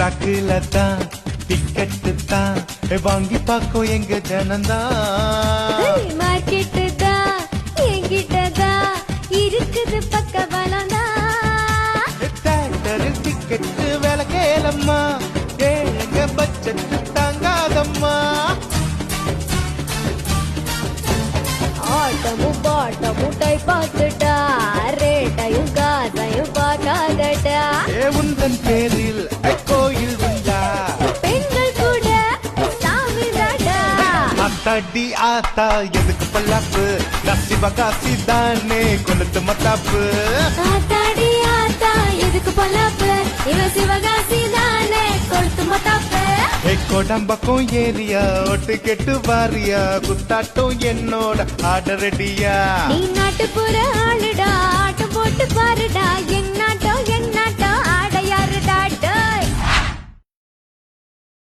நாக்குல தான் டிக்கெட்டு தான் வாங்கி பார்க்கும் எங்க ஜனந்தான். மார்க்கெட்டு தான் என்கிட்ட தான் இருக்குது பக்க பலம் தான். தேட்டரில் டிக்கெட்டு வேலை கேளம்மா, ஏங்க பட்ஜெட்டு தாங்காதம்மா. ஆட்டமும் பாட்டமும் டை பார்த்துட்டா, ரேட்டையும் காசையும் பார்க்காதட்டா. உந்தன் பேரில் கோயில் உண்டா, பெண்கள் கூட சாமி தாடா. அத்தாடி ஆத்தா எதுக்கு பல்லாப்பு, காசி பகாசி தானே கொளுத்து மத்தாப்பு. ஆத்தாடி ஆத்தா எதுக்கு பொல்லாப்பு, இவன் சிவகாசி தானே கொளுத்து மத்தாப்பு. கொடம்பக்கம் ஏரியா ஒட்டு கெட்டு வாரியா, குத்தாட்டம் என்னோட ஆர்டர் ரெடியா. நீ நாட்டுப்புற ஆளுடா, ஆட்டம் போட்டு பாருடா, என் நாட்டம்